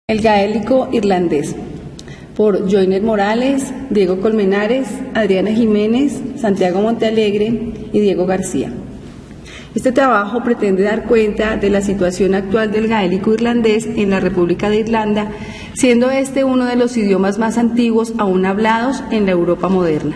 El gaélico irlandés, por Joyner Morales, Diego Colmenares, Adriana Jiménez, Santiago Montealegre y Diego García. Este trabajo pretende dar cuenta de la situación actual del gaélico irlandés en la República de Irlanda, siendo este uno de los idiomas más antiguos aún hablados en la Europa moderna.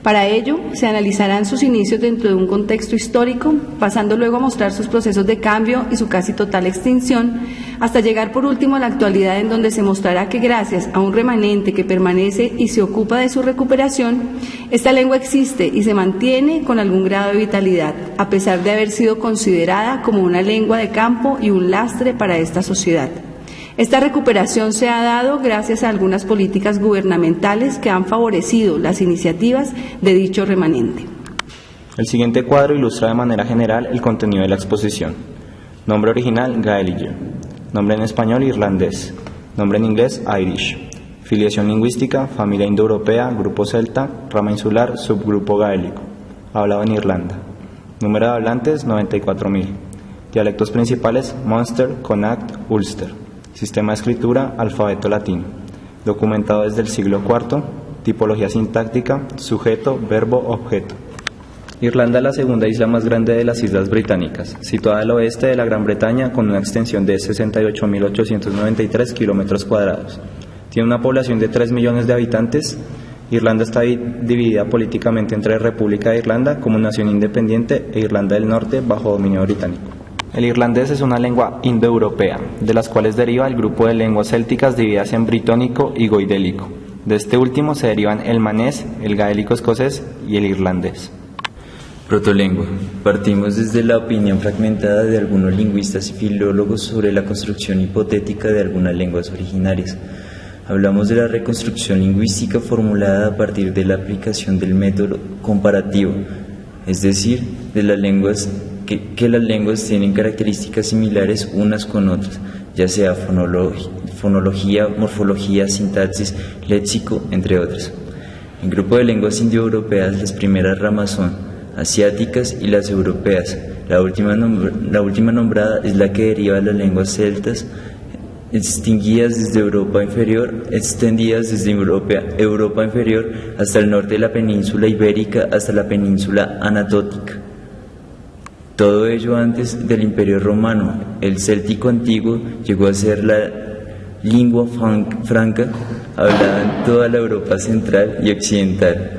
Para ello, se analizarán sus inicios dentro de un contexto histórico, pasando luego a mostrar sus procesos de cambio y su casi total extinción, hasta llegar por último a la actualidad, en donde se mostrará que gracias a un remanente que permanece y se ocupa de su recuperación, esta lengua existe y se mantiene con algún grado de vitalidad, a pesar de haber sido considerada como una lengua de campo y un lastre para esta sociedad. Esta recuperación se ha dado gracias a algunas políticas gubernamentales que han favorecido las iniciativas de dicho remanente. El siguiente cuadro ilustra de manera general el contenido de la exposición. Nombre original, Gaeilge. Nombre en español, irlandés. Nombre en inglés, Irish. Filiación lingüística, familia indoeuropea, grupo celta, rama insular, subgrupo gaélico. Hablado en Irlanda. Número de hablantes, 94.000. Dialectos principales, Munster, Connacht, Ulster. Sistema de escritura, alfabeto latino. Documentado desde el siglo IV. Tipología sintáctica, sujeto, verbo, objeto. Irlanda es la segunda isla más grande de las Islas Británicas, situada al oeste de la Gran Bretaña con una extensión de 68.893 kilómetros cuadrados. Tiene una población de 3 millones de habitantes. Irlanda está dividida políticamente entre República de Irlanda como nación independiente e Irlanda del Norte bajo dominio británico. El irlandés es una lengua indoeuropea, de las cuales deriva el grupo de lenguas célticas divididas en britónico y goidélico. De este último se derivan el manés, el gaélico escocés y el irlandés. Protolengua. Partimos desde la opinión fragmentada de algunos lingüistas y filólogos sobre la construcción hipotética de algunas lenguas originarias. Hablamos de la reconstrucción lingüística formulada a partir de la aplicación del método comparativo, es decir, de las lenguas que las lenguas tienen características similares unas con otras, ya sea fonología, morfología, sintaxis, léxico, entre otras. En grupo de lenguas indoeuropeas, las primeras ramas son asiáticas y las europeas. La última nombrada es la que deriva de las lenguas celtas, extendidas desde Europa inferior hasta el norte de la península ibérica hasta la península anatótica. Todo ello antes del Imperio Romano. El céltico antiguo llegó a ser la lingua franca hablada en toda la Europa central y occidental.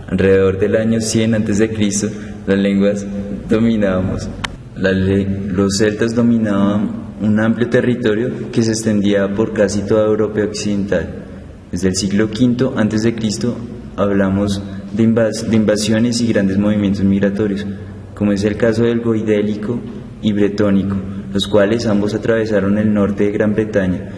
Alrededor del año 100 a.C., los celtas dominaban un amplio territorio que se extendía por casi toda Europa occidental. Desde el siglo V a.C. hablamos de invasiones y grandes movimientos migratorios, como es el caso del goidélico y bretónico, los cuales ambos atravesaron el norte de Gran Bretaña.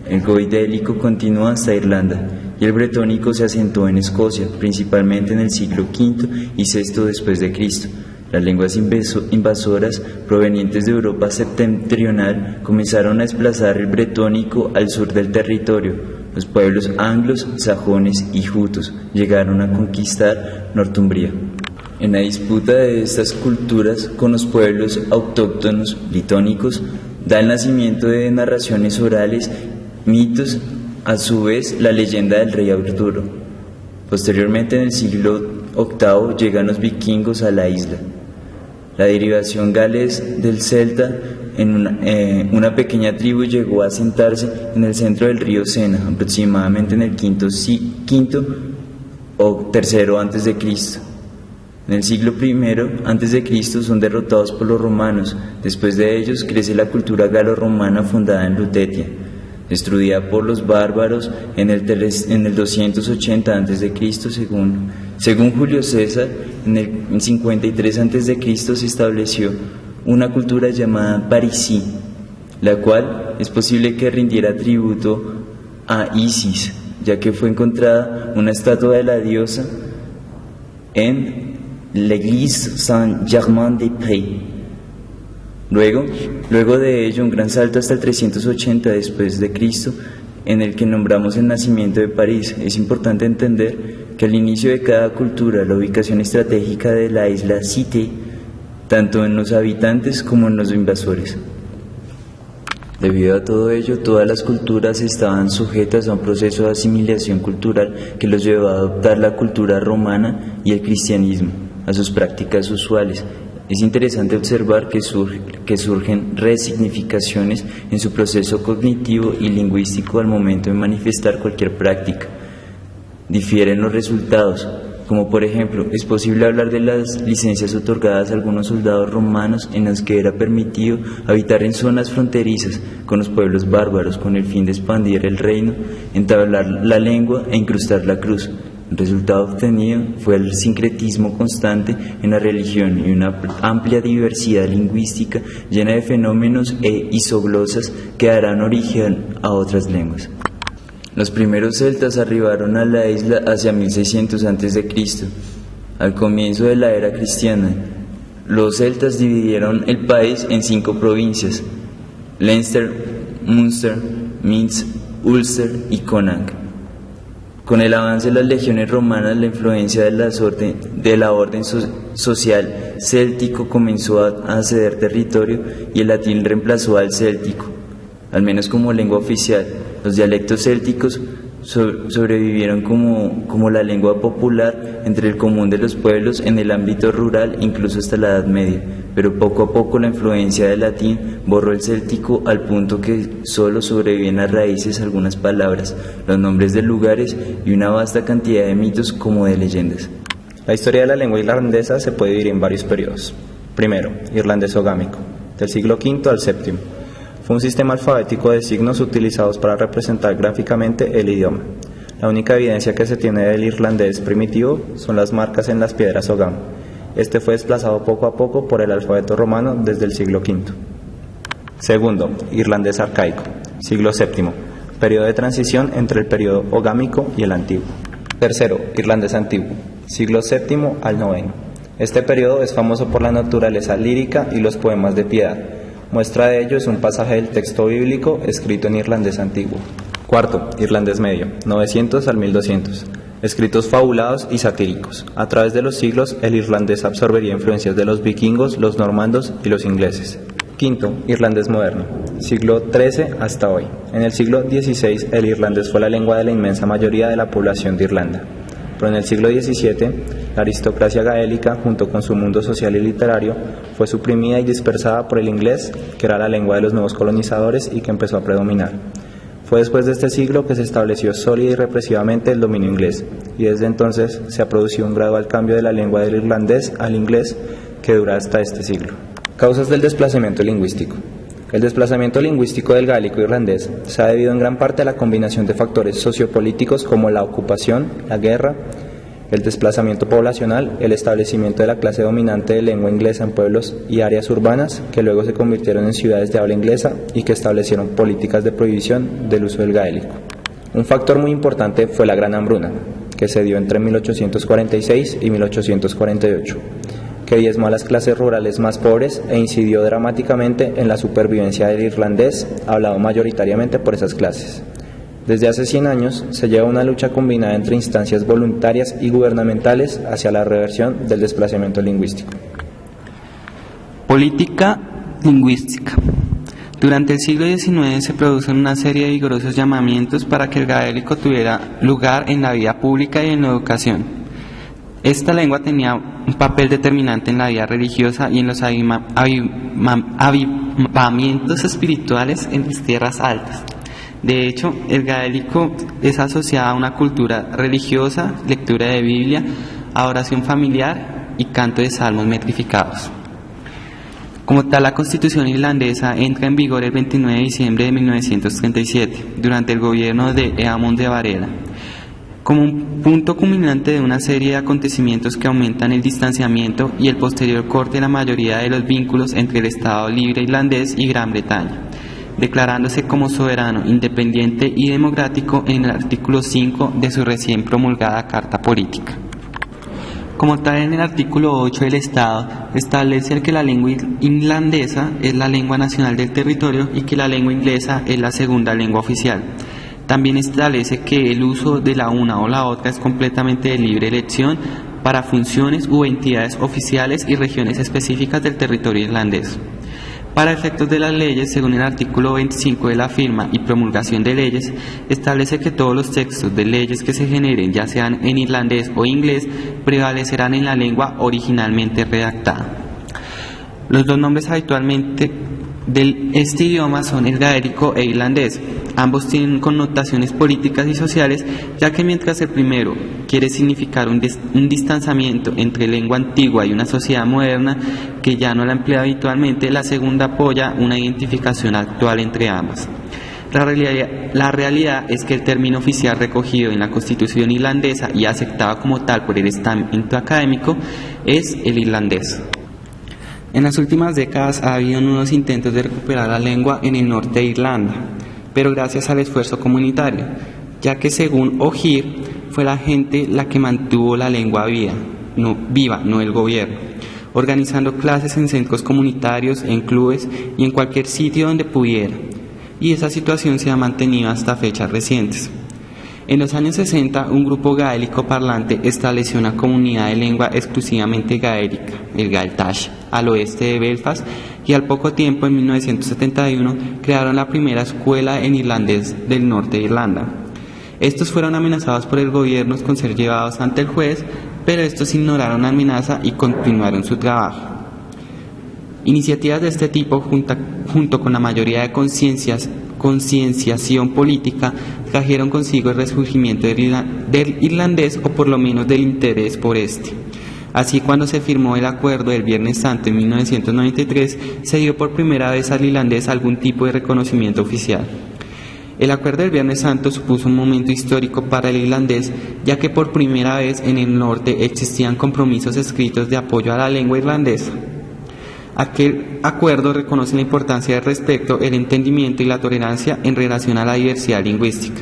El goidélico continuó hasta Irlanda y el bretónico se asentó en Escocia, principalmente en el siglo V y VI después de Cristo. Las lenguas invasoras provenientes de Europa septentrional comenzaron a desplazar el bretónico al sur del territorio. Los pueblos anglos, sajones y jutos llegaron a conquistar Northumbria. En la disputa de estas culturas con los pueblos autóctonos britónicos da el nacimiento de narraciones orales, mitos, a su vez la leyenda del rey Arturo. Posteriormente, en el siglo VIII, llegan los vikingos a la isla. La derivación galés del celta en una pequeña tribu llegó a asentarse en el centro del río Sena, aproximadamente en el quinto o tercero antes de Cristo. En el siglo I a.C. son derrotados por los romanos. Después de ellos crece la cultura galo-romana fundada en Lutetia, destruida por los bárbaros en el 280 a.C. Según Julio César, en el 53 a.C. se estableció una cultura llamada Parisí, la cual es posible que rindiera tributo a Isis, ya que fue encontrada una estatua de la diosa en l'Église Saint-Germain-des-Prés. Luego de ello, un gran salto hasta el 380 después de Cristo, en el que nombramos el nacimiento de París. Es importante entender que al inicio de cada cultura, la ubicación estratégica de la isla Cité, tanto en los habitantes como en los invasores. Debido a todo ello, todas las culturas estaban sujetas a un proceso de asimilación cultural que los llevó a adoptar la cultura romana y el cristianismo a sus prácticas usuales. Es interesante observar que surgen resignificaciones en su proceso cognitivo y lingüístico al momento de manifestar cualquier práctica. Difieren los resultados, como por ejemplo, es posible hablar de las licencias otorgadas a algunos soldados romanos en las que era permitido habitar en zonas fronterizas con los pueblos bárbaros con el fin de expandir el reino, entablar la lengua e incrustar la cruz. El resultado obtenido fue el sincretismo constante en la religión y una amplia diversidad lingüística llena de fenómenos e isoglosas que darán origen a otras lenguas. Los primeros celtas arribaron a la isla hacia 1600 a.C., al comienzo de la era cristiana. Los celtas dividieron el país en 5 provincias: Leinster, Munster, Minz, Ulster y Connacht. Con el avance de las legiones romanas, la influencia de la orden social céltico comenzó a ceder territorio y el latín reemplazó al céltico, al menos como lengua oficial. Los dialectos célticos sobrevivieron como la lengua popular entre el común de los pueblos en el ámbito rural, incluso hasta la Edad Media, pero poco a poco la influencia del latín borró el céltico al punto que solo sobreviven a raíces algunas palabras, los nombres de lugares y una vasta cantidad de mitos como de leyendas. La historia de la lengua irlandesa se puede dividir en varios periodos. Primero, irlandés ogámico, del siglo V al VII. Fue un sistema alfabético de signos utilizados para representar gráficamente el idioma. La única evidencia que se tiene del irlandés primitivo son las marcas en las piedras Ogam. Este fue desplazado poco a poco por el alfabeto romano desde el siglo V. Segundo, irlandés arcaico, siglo VII, periodo de transición entre el periodo ogámico y el antiguo. Tercero, irlandés antiguo, siglo VII al IX. Este periodo es famoso por la naturaleza lírica y los poemas de piedad. Muestra de ello es un pasaje del texto bíblico escrito en irlandés antiguo. Cuarto, irlandés medio, 900 al 1200. Escritos fabulados y satíricos. A través de los siglos, el irlandés absorbería influencias de los vikingos, los normandos y los ingleses. Quinto, irlandés moderno, siglo XIII hasta hoy. En el siglo XVI, el irlandés fue la lengua de la inmensa mayoría de la población de Irlanda. Pero en el siglo XVII, la aristocracia gaélica, junto con su mundo social y literario, fue suprimida y dispersada por el inglés, que era la lengua de los nuevos colonizadores y que empezó a predominar. Fue después de este siglo que se estableció sólida y represivamente el dominio inglés, y desde entonces se ha producido un gradual cambio de la lengua del irlandés al inglés que dura hasta este siglo. Causas del desplazamiento lingüístico. El desplazamiento lingüístico del gaélico irlandés se ha debido en gran parte a la combinación de factores sociopolíticos como la ocupación, la guerra, el desplazamiento poblacional, el establecimiento de la clase dominante de lengua inglesa en pueblos y áreas urbanas que luego se convirtieron en ciudades de habla inglesa y que establecieron políticas de prohibición del uso del gaélico. Un factor muy importante fue la Gran Hambruna, que se dio entre 1846 y 1848. Que diezmó a las clases rurales más pobres e incidió dramáticamente en la supervivencia del irlandés, hablado mayoritariamente por esas clases. Desde hace 100 años se lleva una lucha combinada entre instancias voluntarias y gubernamentales hacia la reversión del desplazamiento lingüístico. Política lingüística. Durante el siglo XIX se producen una serie de vigorosos llamamientos para que el gaélico tuviera lugar en la vida pública y en la educación. Esta lengua tenía un papel determinante en la vida religiosa y en los avivamientos espirituales en las tierras altas. De hecho, el gaélico es asociado a una cultura religiosa, lectura de Biblia, adoración familiar y canto de salmos metrificados. Como tal, la Constitución irlandesa entra en vigor el 29 de diciembre de 1937, durante el gobierno de Eamon de Varela, como un punto culminante de una serie de acontecimientos que aumentan el distanciamiento y el posterior corte de la mayoría de los vínculos entre el Estado libre irlandés y Gran Bretaña, declarándose como soberano, independiente y democrático en el artículo 5 de su recién promulgada Carta Política. Como tal, en el artículo 8 del Estado establece que la lengua irlandesa es la lengua nacional del territorio y que la lengua inglesa es la segunda lengua oficial. También establece que el uso de la una o la otra es completamente de libre elección para funciones u entidades oficiales y regiones específicas del territorio irlandés. Para efectos de las leyes, según el artículo 25 de la firma y promulgación de leyes, establece que todos los textos de leyes que se generen, ya sean en irlandés o inglés, prevalecerán en la lengua originalmente redactada. Los dos nombres habitualmente de este idioma son el gaélico e irlandés. Ambos tienen connotaciones políticas y sociales, ya que mientras el primero quiere significar un distanciamiento entre lengua antigua y una sociedad moderna que ya no la emplea habitualmente, la segunda apoya una identificación actual entre ambas. La realidad es que el término oficial recogido en la Constitución irlandesa y aceptado como tal por el estamento académico es el irlandés. En las últimas décadas ha habido nuevos intentos de recuperar la lengua en el norte de Irlanda, pero gracias al esfuerzo comunitario, ya que según O'Hear fue la gente la que mantuvo la lengua viva, no el gobierno, organizando clases en centros comunitarios, en clubes y en cualquier sitio donde pudiera, y esa situación se ha mantenido hasta fechas recientes. En los años 60, un grupo gaélico parlante estableció una comunidad de lengua exclusivamente gaélica, el Gaeltacht, al oeste de Belfast, y al poco tiempo, en 1971, crearon la primera escuela en irlandés del norte de Irlanda. Estos fueron amenazados por el gobierno con ser llevados ante el juez, pero estos ignoraron la amenaza y continuaron su trabajo. Iniciativas de este tipo, junto con la mayoría de concienciación política, trajeron consigo el resurgimiento del irlandés, o por lo menos del interés por este. Así, cuando se firmó el acuerdo del Viernes Santo en 1993, se dio por primera vez al irlandés algún tipo de reconocimiento oficial. El acuerdo del Viernes Santo supuso un momento histórico para el irlandés, ya que por primera vez en el norte existían compromisos escritos de apoyo a la lengua irlandesa. Aquel acuerdo reconoce la importancia del respeto, el entendimiento y la tolerancia en relación a la diversidad lingüística.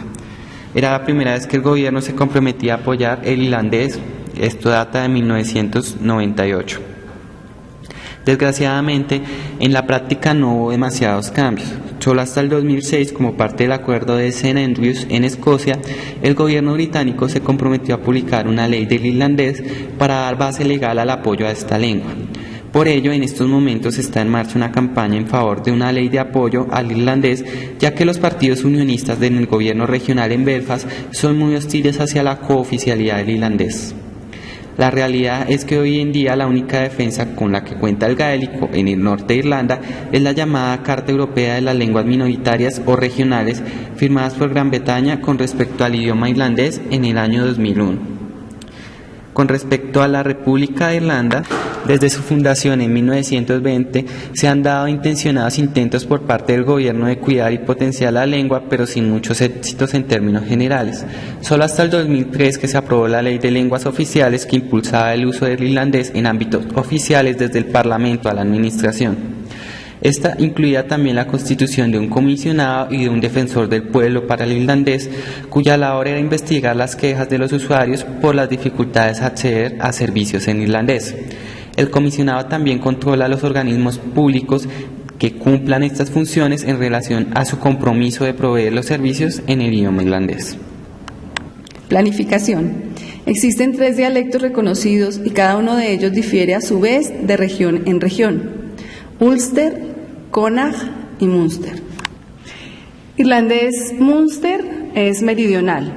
Era la primera vez que el gobierno se comprometía a apoyar el irlandés. Esto data de 1998. Desgraciadamente, en la práctica no hubo demasiados cambios. Solo hasta el 2006, como parte del acuerdo de St. Andrews en Escocia, el gobierno británico se comprometió a publicar una ley del irlandés para dar base legal al apoyo a esta lengua. Por ello, en estos momentos está en marcha una campaña en favor de una ley de apoyo al irlandés, ya que los partidos unionistas del gobierno regional en Belfast son muy hostiles hacia la cooficialidad del irlandés. La realidad es que hoy en día la única defensa con la que cuenta el gaélico en el norte de Irlanda es la llamada Carta Europea de las Lenguas Minoritarias o Regionales, firmadas por Gran Bretaña con respecto al idioma irlandés en el año 2001. Con respecto a la República de Irlanda, desde su fundación en 1920 se han dado intencionados intentos por parte del gobierno de cuidar y potenciar la lengua, pero sin muchos éxitos en términos generales. Solo hasta el 2003 que se aprobó la Ley de Lenguas Oficiales, que impulsaba el uso del irlandés en ámbitos oficiales desde el Parlamento a la Administración. Esta incluía también la constitución de un comisionado y de un defensor del pueblo para el irlandés, cuya labor era investigar las quejas de los usuarios por las dificultades de acceder a servicios en irlandés. El comisionado también controla los organismos públicos que cumplan estas funciones en relación a su compromiso de proveer los servicios en el idioma irlandés. Planificación. Existen 3 dialectos reconocidos y cada uno de ellos difiere a su vez de región en región: Ulster, Connacht y Munster. Irlandés Munster es meridional,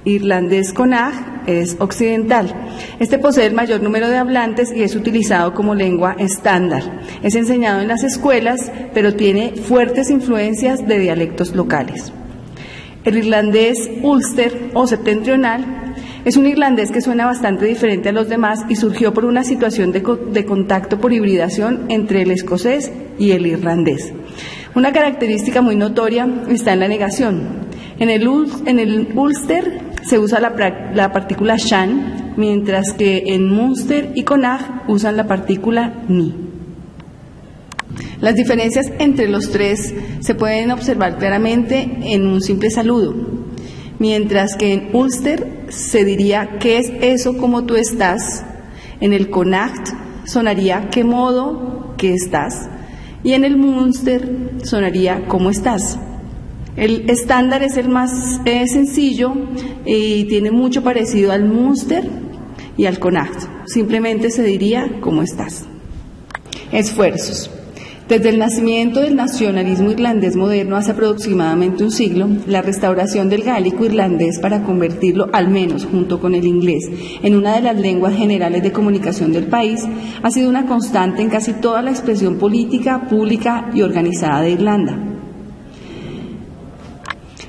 irlandés Connacht es occidental. Este posee el mayor número de hablantes y es utilizado como lengua estándar. Es enseñado en las escuelas, pero tiene fuertes influencias de dialectos locales. El irlandés Ulster o septentrional es un irlandés que suena bastante diferente a los demás y surgió por una situación de contacto por hibridación entre el escocés y el irlandés. Una característica muy notoria está en la negación. En el Ulster se usa la partícula shan, mientras que en Munster y Connacht usan la partícula ni. Las diferencias entre los 3 se pueden observar claramente en un simple saludo. Mientras que en Ulster se diría ¿qué es eso como tú estás? En el Connacht sonaría ¿qué modo que estás? Y en el Munster sonaría ¿cómo estás? El estándar es el más sencillo y tiene mucho parecido al Munster y al Connacht. Simplemente se diría ¿cómo estás? Esfuerzos. Desde el nacimiento del nacionalismo irlandés moderno hace aproximadamente un siglo, la restauración del gaélico irlandés para convertirlo, al menos junto con el inglés, en una de las lenguas generales de comunicación del país, ha sido una constante en casi toda la expresión política, pública y organizada de Irlanda.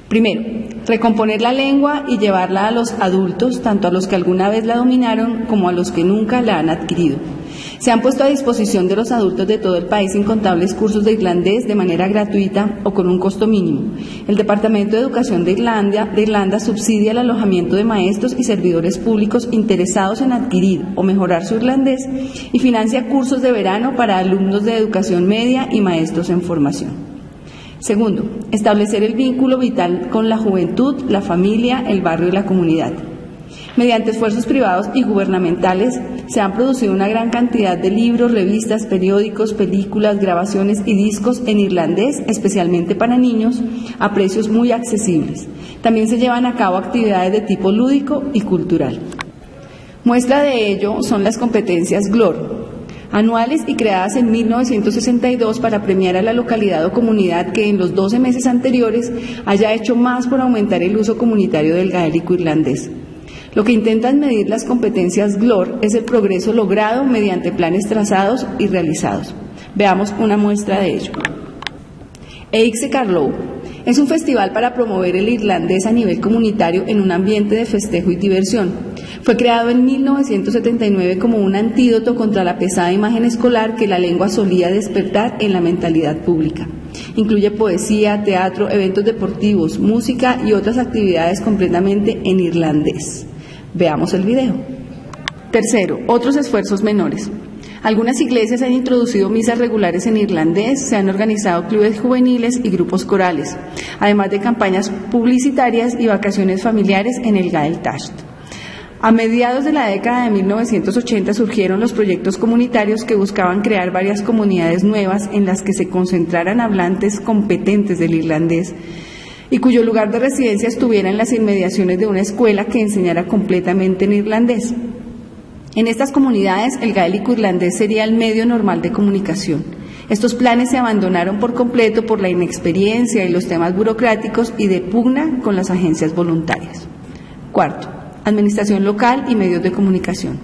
Primero, recomponer la lengua y llevarla a los adultos, tanto a los que alguna vez la dominaron como a los que nunca la han adquirido. Se han puesto a disposición de los adultos de todo el país incontables cursos de irlandés de manera gratuita o con un costo mínimo. El Departamento de Educación de Irlanda subsidia el alojamiento de maestros y servidores públicos interesados en adquirir o mejorar su irlandés y financia cursos de verano para alumnos de educación media y maestros en formación. Segundo, establecer el vínculo vital con la juventud, la familia, el barrio y la comunidad. Mediante esfuerzos privados y gubernamentales se han producido una gran cantidad de libros, revistas, periódicos, películas, grabaciones y discos en irlandés, especialmente para niños, a precios muy accesibles. También se llevan a cabo actividades de tipo lúdico y cultural. Muestra de ello son las competencias GLOR, anuales y creadas en 1962 para premiar a la localidad o comunidad que en los 12 meses anteriores haya hecho más por aumentar el uso comunitario del gaélico irlandés. Lo que intentan medir las competencias GLOR es el progreso logrado mediante planes trazados y realizados. Veamos una muestra de ello. Eixe Carlow es un festival para promover el irlandés a nivel comunitario en un ambiente de festejo y diversión. Fue creado en 1979 como un antídoto contra la pesada imagen escolar que la lengua solía despertar en la mentalidad pública. Incluye poesía, teatro, eventos deportivos, música y otras actividades completamente en irlandés. Veamos el video. Tercero, otros esfuerzos menores. Algunas iglesias han introducido misas regulares en irlandés, se han organizado clubes juveniles y grupos corales, además de campañas publicitarias y vacaciones familiares en el Gaeltacht. A mediados de la década de 1980 surgieron los proyectos comunitarios que buscaban crear varias comunidades nuevas en las que se concentraran hablantes competentes del irlandés y cuyo lugar de residencia estuviera en las inmediaciones de una escuela que enseñara completamente en irlandés. En estas comunidades, el gaélico irlandés sería el medio normal de comunicación. Estos planes se abandonaron por completo por la inexperiencia y los temas burocráticos y de pugna con las agencias voluntarias. Cuarto, administración local y medios de comunicación.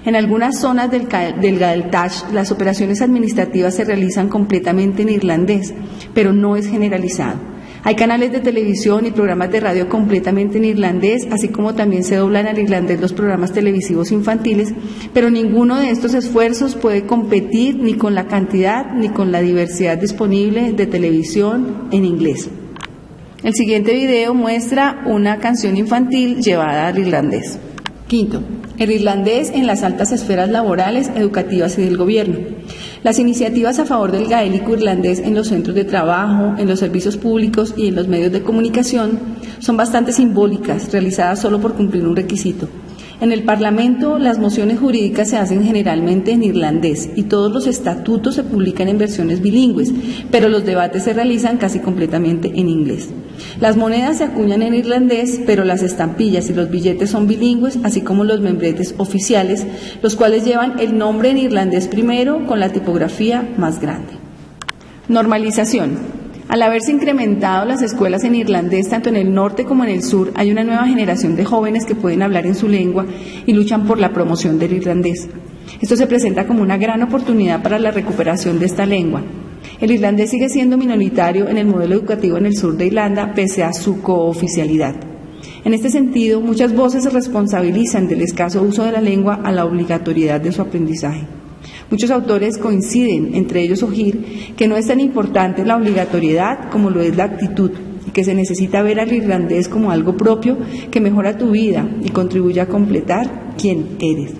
En algunas zonas del Gaeltacht, las operaciones administrativas se realizan completamente en irlandés, pero no es generalizado. Hay canales de televisión y programas de radio completamente en irlandés, así como también se doblan al irlandés los programas televisivos infantiles, pero ninguno de estos esfuerzos puede competir ni con la cantidad ni con la diversidad disponible de televisión en inglés. El siguiente video muestra una canción infantil llevada al irlandés. Quinto, el irlandés en las altas esferas laborales, educativas y del gobierno. Las iniciativas a favor del gaélico irlandés en los centros de trabajo, en los servicios públicos y en los medios de comunicación son bastante simbólicas, realizadas solo por cumplir un requisito. En el Parlamento, las mociones jurídicas se hacen generalmente en irlandés y todos los estatutos se publican en versiones bilingües, pero los debates se realizan casi completamente en inglés. Las monedas se acuñan en irlandés, pero las estampillas y los billetes son bilingües, así como los membretes oficiales, los cuales llevan el nombre en irlandés primero con la tipografía más grande. Normalización. Al haberse incrementado las escuelas en irlandés tanto en el norte como en el sur, hay una nueva generación de jóvenes que pueden hablar en su lengua y luchan por la promoción del irlandés. Esto se presenta como una gran oportunidad para la recuperación de esta lengua. El irlandés sigue siendo minoritario en el modelo educativo en el sur de Irlanda, pese a su cooficialidad. En este sentido, muchas voces se responsabilizan del escaso uso de la lengua a la obligatoriedad de su aprendizaje. Muchos autores coinciden, entre ellos O'Gir, que no es tan importante la obligatoriedad como lo es la actitud y que se necesita ver al irlandés como algo propio que mejora tu vida y contribuye a completar quién eres.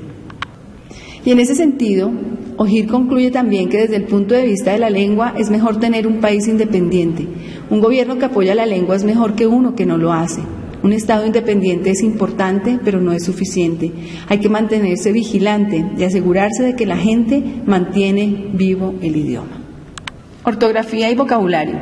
Y en ese sentido, O'Gir concluye también que desde el punto de vista de la lengua es mejor tener un país independiente. Un gobierno que apoya la lengua es mejor que uno que no lo hace. Un Estado independiente es importante, pero no es suficiente. Hay que mantenerse vigilante y asegurarse de que la gente mantiene vivo el idioma. Ortografía y vocabulario.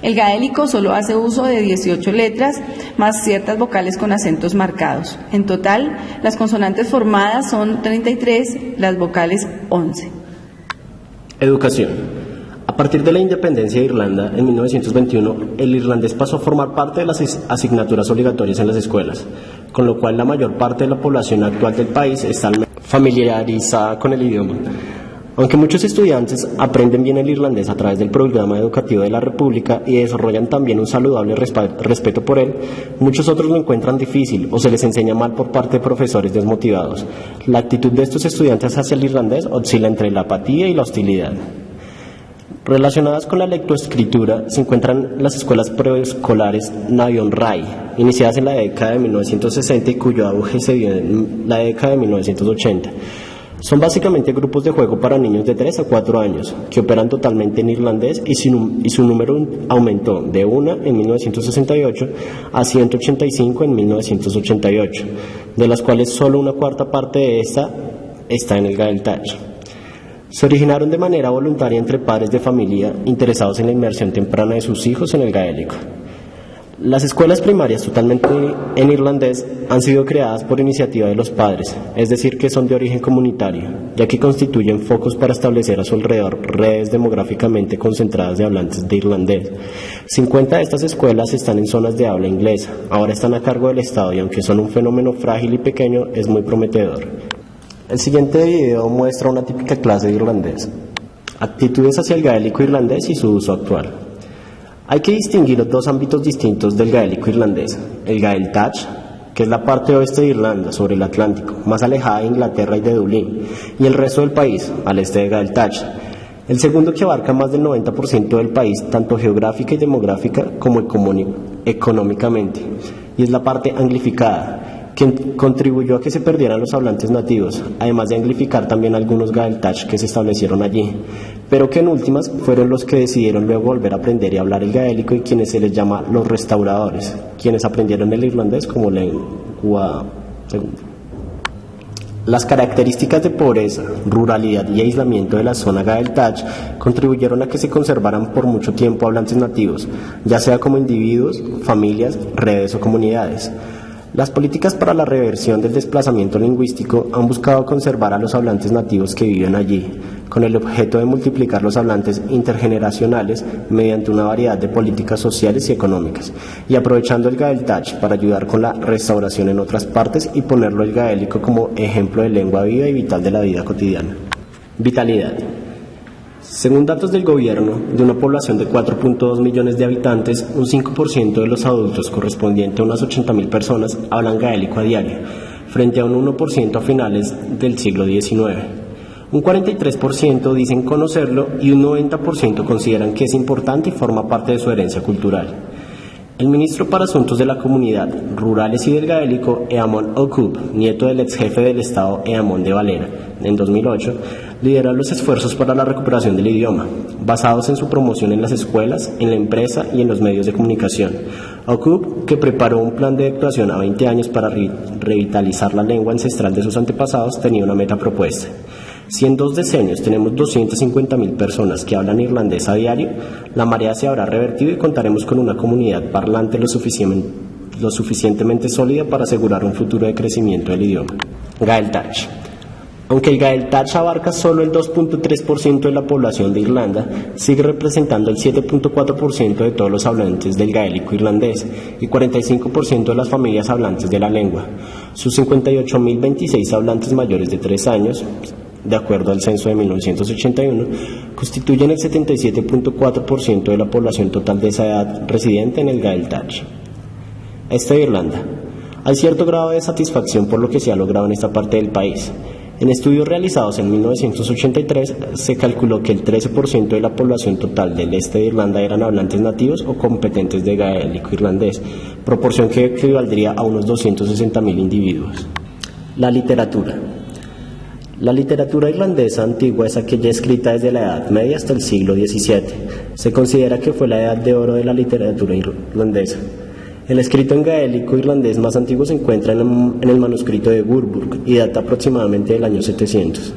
El gaélico solo hace uso de 18 letras, más ciertas vocales con acentos marcados. En total, las consonantes formadas son 33, las vocales 11. Educación. A partir de la independencia de Irlanda en 1921, el irlandés pasó a formar parte de las asignaturas obligatorias en las escuelas, con lo cual la mayor parte de la población actual del país está familiarizada con el idioma. Aunque muchos estudiantes aprenden bien el irlandés a través del programa educativo de la República y desarrollan también un saludable respeto por él, muchos otros lo encuentran difícil o se les enseña mal por parte de profesores desmotivados. La actitud de estos estudiantes hacia el irlandés oscila entre la apatía y la hostilidad. Relacionadas con la lectoescritura se encuentran las escuelas preescolares Navion Rai, iniciadas en la década de 1960 y cuyo auge se dio en la década de 1980. Son básicamente grupos de juego para niños de 3 a 4 años, que operan totalmente en irlandés y su número aumentó de 1 en 1968 a 185 en 1988, de las cuales solo una cuarta parte de esta está en el Gaeltacht. Se originaron de manera voluntaria entre padres de familia interesados en la inmersión temprana de sus hijos en el gaélico. Las escuelas primarias totalmente en irlandés han sido creadas por iniciativa de los padres, es decir, que son de origen comunitario, ya que constituyen focos para establecer a su alrededor redes demográficamente concentradas de hablantes de irlandés. 50 de estas escuelas están en zonas de habla inglesa, ahora están a cargo del Estado y aunque son un fenómeno frágil y pequeño, es muy prometedor. El siguiente video muestra una típica clase de irlandés, actitudes hacia el gaélico irlandés y su uso actual. Hay que distinguir dos ámbitos distintos del gaélico irlandés, el Gaeltacht, que es la parte oeste de Irlanda, sobre el Atlántico, más alejada de Inglaterra y de Dublín, y el resto del país, al este de Gaeltacht. El segundo, que abarca más del 90% del país, tanto geográfica y demográfica como económicamente, y es la parte anglificada, que contribuyó a que se perdieran los hablantes nativos, además de anglificar también algunos Gaeltacht que se establecieron allí, pero que en últimas fueron los que decidieron luego volver a aprender y hablar el gaélico y quienes se les llama los restauradores, quienes aprendieron el irlandés como lengua segunda. Las características de pobreza, ruralidad y aislamiento de la zona Gaeltacht contribuyeron a que se conservaran por mucho tiempo hablantes nativos, ya sea como individuos, familias, redes o comunidades. Las políticas para la reversión del desplazamiento lingüístico han buscado conservar a los hablantes nativos que viven allí, con el objeto de multiplicar los hablantes intergeneracionales mediante una variedad de políticas sociales y económicas, y aprovechando el Gaeltacht para ayudar con la restauración en otras partes y ponerlo el gaélico como ejemplo de lengua viva y vital de la vida cotidiana. Vitalidad. Según datos del gobierno, de una población de 4.2 millones de habitantes, un 5% de los adultos, correspondiente a unas 80.000 personas, hablan gaélico a diario, frente a un 1% a finales del siglo XIX. Un 43% dicen conocerlo y un 90% consideran que es importante y forma parte de su herencia cultural. El ministro para Asuntos de la Comunidad, Rurales y del Gaélico, Eamon O'Coop, nieto del ex jefe del Estado Eamon de Valera, en 2008, lideró los esfuerzos para la recuperación del idioma, basados en su promoción en las escuelas, en la empresa y en los medios de comunicación. O'Coop, que preparó un plan de actuación a 20 años para revitalizar la lengua ancestral de sus antepasados, tenía una meta propuesta. Si en 2 decenios tenemos 250.000 personas que hablan irlandés a diario, la marea se habrá revertido y contaremos con una comunidad parlante lo suficientemente sólida para asegurar un futuro de crecimiento del idioma. Gaeltacht. Aunque el Gaeltacht abarca solo el 2.3% de la población de Irlanda, sigue representando el 7.4% de todos los hablantes del gaélico irlandés y 45% de las familias hablantes de la lengua. Sus 58.026 hablantes mayores de 3 años, de acuerdo al censo de 1981, constituyen el 77.4% de la población total de esa edad residente en el Gaeltacht. Este de Irlanda. Hay cierto grado de satisfacción por lo que se ha logrado en esta parte del país. En estudios realizados en 1983 se calculó que el 13% de la población total del este de Irlanda eran hablantes nativos o competentes de gaélico irlandés, proporción que equivaldría a unos 260.000 individuos. La literatura. La literatura irlandesa antigua es aquella escrita desde la Edad Media hasta el siglo XVII. Se considera que fue la edad de oro de la literatura irlandesa. El escrito en gaélico irlandés más antiguo se encuentra en el manuscrito de Gurburg y data aproximadamente del año 700.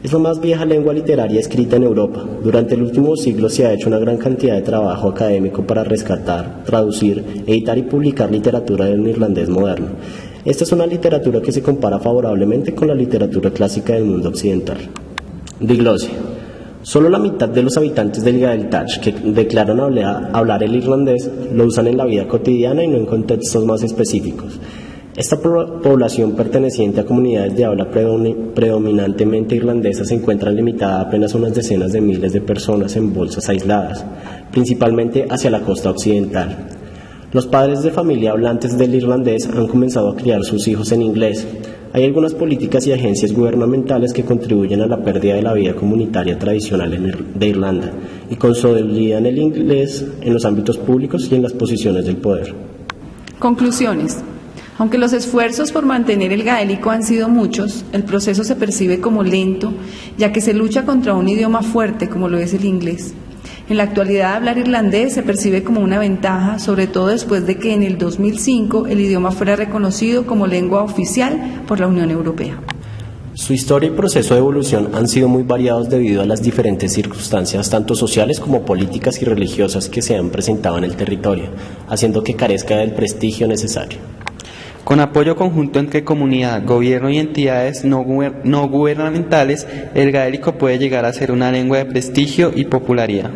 Es la más vieja lengua literaria escrita en Europa. Durante el último siglo se ha hecho una gran cantidad de trabajo académico para rescatar, traducir, editar y publicar literatura en irlandés moderno. Esta es una literatura que se compara favorablemente con la literatura clásica del mundo occidental. Diglosia. Solo la mitad de los habitantes del Gaeltacht que declaran hablar el irlandés lo usan en la vida cotidiana y no en contextos más específicos. Esta población perteneciente a comunidades de habla predominantemente irlandesa se encuentra limitada a apenas unas decenas de miles de personas en bolsas aisladas, principalmente hacia la costa occidental. Los padres de familia hablantes del irlandés han comenzado a criar sus hijos en inglés. Hay algunas políticas y agencias gubernamentales que contribuyen a la pérdida de la vida comunitaria tradicional de Irlanda y consolidan el inglés en los ámbitos públicos y en las posiciones del poder. Conclusiones. Aunque los esfuerzos por mantener el gaélico han sido muchos, el proceso se percibe como lento, ya que se lucha contra un idioma fuerte como lo es el inglés. En la actualidad, hablar irlandés se percibe como una ventaja, sobre todo después de que en el 2005 el idioma fuera reconocido como lengua oficial por la Unión Europea. Su historia y proceso de evolución han sido muy variados debido a las diferentes circunstancias, tanto sociales como políticas y religiosas, que se han presentado en el territorio, haciendo que carezca del prestigio necesario. Con apoyo conjunto entre comunidad, gobierno y entidades no gubernamentales, el gaélico puede llegar a ser una lengua de prestigio y popularidad.